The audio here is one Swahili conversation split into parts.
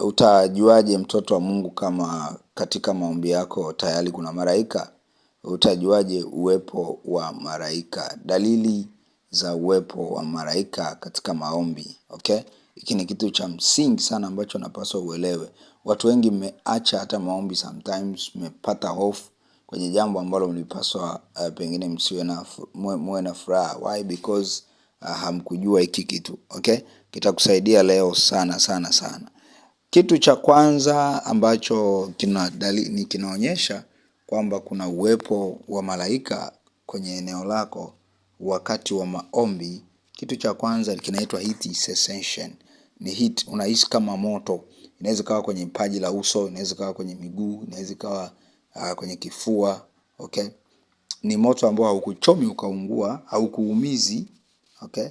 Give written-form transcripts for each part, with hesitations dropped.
Utajuaje mtoto wa Mungu kama katika maombi yako tayari kuna malaika? Utajuaje uwepo wa malaika? Dalili za uwepo wa malaika katika maombi. Okay? Hiki ni kitu cha msingi sana ambacho napaswa uelewe. Watu wengi mmeacha hata maombi, sometimes mmepata hofu kwenye jambo ambalo mlipaswa pengine muwe na furaha. Why? Because hamkujua hiki kitu. Okay? Kitakusaidia leo sana sana sana. Kitu cha kwanza ambacho kinaonyesha kwamba kuna uwepo wa malaika kwenye eneo lako wakati wa maombi. Kitu cha kwanza kinaitwa heat sensation. Ni heat, unahisi kama moto. Inaweza kawa kwenye paji la uso, inaweza kawa kwenye miguu, inaweza kawa kwenye kifua. Okay? Ni moto ambao haukuchomi ukaungua, haukuumizi. Okay?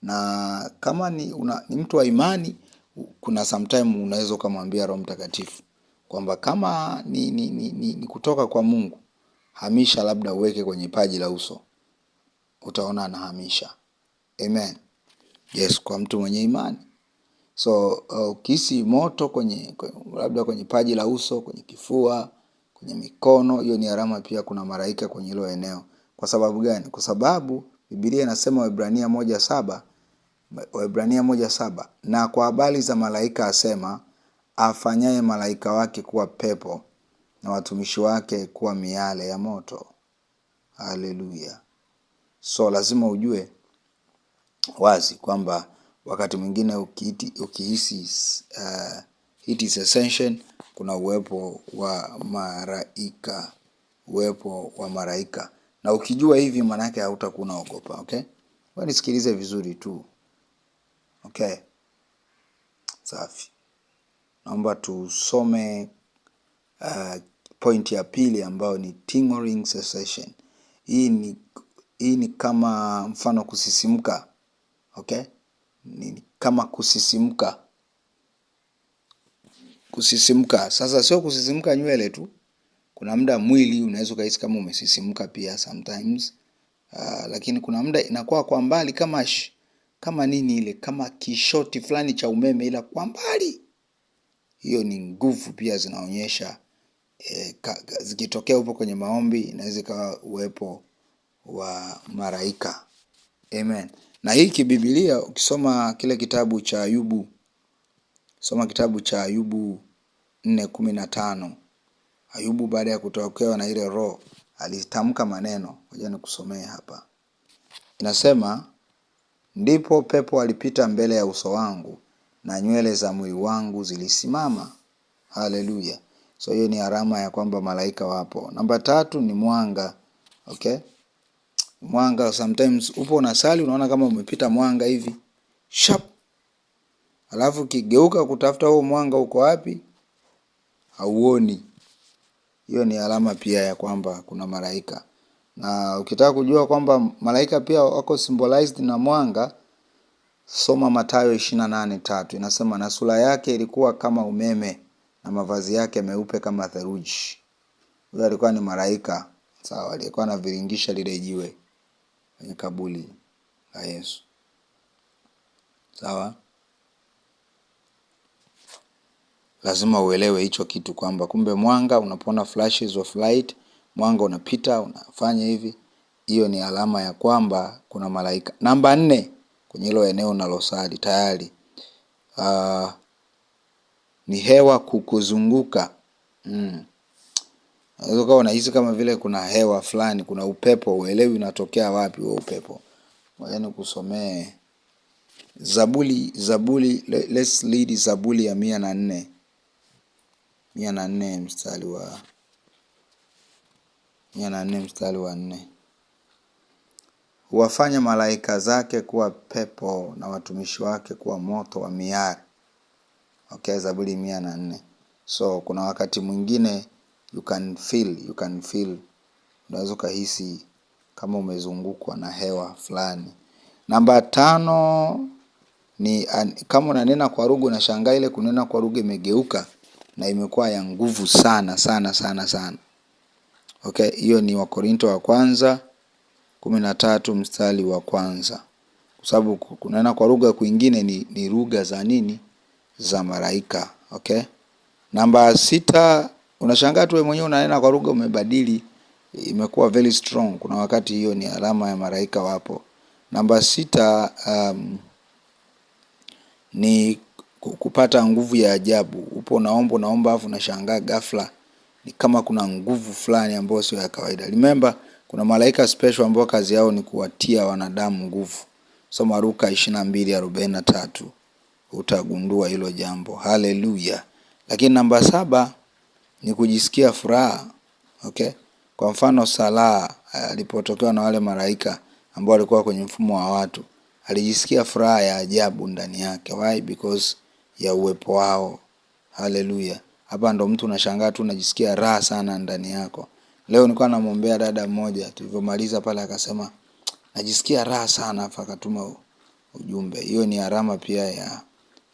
Na kama ni mtu wa imani, kuna sometime unaweza kumwambia Roho Mtakatifu kwamba kama ni kutoka kwa Mungu, hamisha, labda uweke kwenye paji la uso. Utaona anahamisha. Amen. Yes, kwa mtu mwenye imani. So ukihisi moto labda kwenye paji la uso, kwenye kifua, kwenye mikono, hiyo ni alama pia kuna malaika kwenye hilo eneo. Kwa sababu gani? Kwa sababu Biblia inasema Waebrania 1:7, na kwa habari za malaika asema, afanyaye malaika wake kuwa pepo na watumishi wake kuwa miale ya moto. Haleluya. So lazima ujue wazi kwamba wakati mwingine ukihisi heat sensation, kuna uwepo wa malaika. Na ukijua hivi, maana yake hautakuwa unaogopa. Okay? Wewe nisikilize vizuri tu. Okay? Safi. Naomba tusome point ya pili ambayo ni tingling sensation. Hii ni kama mfano kusisimka. Okay? Ni kama kusisimka. Sasa sio kusisimka nywele tu. Kuna muda mwili unaweza kuhisi kama umesisimka pia sometimes. Lakini kuna muda inakuwa kwa mbali kama nini ile, kama kishoti fulani cha umeme, ila kwa mbali. Hiyo ni nguvu pia zinaonyesha. Zikitokea upo kwenye maombi, inaweza kuwa uwepo wa malaika. Amen. Na hii kiBiblia ukisoma kile kitabu cha Ayubu, soma kitabu cha Ayubu 4:15. Ayubu baada ya kutokewa na ile roho alitamka maneno. Ngoja nikusomee hapa. Inasema, ndipo pepo alipita mbele ya uso wangu na nywele za mwili wangu zilisimama. Haleluya. So hiyo ni alama ya kwamba malaika wapo. Namba 3 ni mwanga. Okay? Mwanga, sometimes upo unasali unaona kama umepita mwanga hivi. Sharp. Alafu kigeuka kutafuta huo mwanga uko wapi? Hauoni. Hiyo ni alama pia ya kwamba kuna malaika. Na ukitaka kujua kwamba malaika pia wako symbolized na mwanga, soma Mathayo 28:3. Inasema, na sura yake ilikuwa kama umeme na mavazi yake meupe kama theluji. Huyo alikuwa ni malaika. Sawa, alikuwa anaviringisha lile jiwe kwenye kaburi la Yesu. Sawa? Lazima uelewe hicho kitu kwamba kumbe mwanga, unapoona flashes of light, mwanga unapita, unafanya hivi, hiyo ni alama ya kwamba kuna malaika. Namba 4 kwenye hilo eneo unalosali tayari, ni hewa kukuzunguka. Unaweza kuwa unahisi kama vile kuna hewa fulani, kuna upepo, uelewi unatokea wapi huo upepo. Ngoja nikusomee Zaburi, let's read Zaburi ya 104. 104 mstari wa 4. Huwafanya malaika zake kuwa pepo na watumishi wake kuwa moto wa miali. Okay, Zaburi 104. So kuna wakati mwingine you can feel unaweza kuhisi kama umezungukwa na hewa fulani. Namba 5 ni kama unanena kwa lugha, unashangaa ile kunena kwa lugha imegeuka na imekuwa ya nguvu sana sana sana sana. Okay, hiyo ni Wakorinto wa kwanza 13 mstari wa kwanza. Kwa sababu kunena kwa lugha kwingine ni lugha za nini? za malaika. Okay? Namba 6, unashangaa tu wewe mwenyewe unanena kwa lugha umebadili, imekuwa very strong. Kuna wakati hiyo ni alama ya malaika wapo. Namba 6, ni kupata nguvu ya ajabu. Upo unaomba afu unashangaa ghafla ni kama kuna nguvu fulani ambayo sio ya kawaida. Remember, kuna malaika special ambao kazi yao ni kuwatia wanadamu nguvu. Soma Luka 22:43 utagundua hilo jambo. Haleluya. Lakini namba 7 ni kujisikia furaha. Okay? Kwa mfano Sala alipotokewa na wale malaika ambao walikuwa kwenye mfumo wa watu, alijisikia furaha ya ajabu ndani yake. Why? Because ya uwepo wao. Haleluya. Hapa ndo mtu unashangaa tu unajisikia raha sana ndani yako. Leo nilikuwa namuombea dada mmoja, tulivyomaliza pale akasema najisikia raha sana, afa akatuma ujumbe. Hiyo ni alama pia ya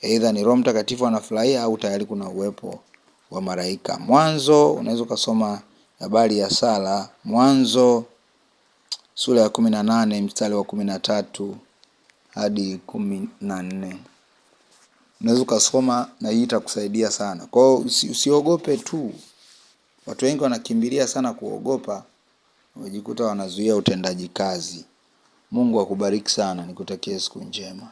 either ni Roho Mtakatifu anafurahia au tayari kuna uwepo wa malaika. Mwanzo unaweza kusoma habari ya Sara, Mwanzo sura ya 18 mstari wa 13 hadi 14. Unaweza kusoma na hii itakusaidia sana. Kwa hiyo usiogope tu. Watu wengi wanakimbilia sana kuogopa, wajikuta wanazuia utendaji kazi. Mungu akubariki sana, nikutakie siku njema.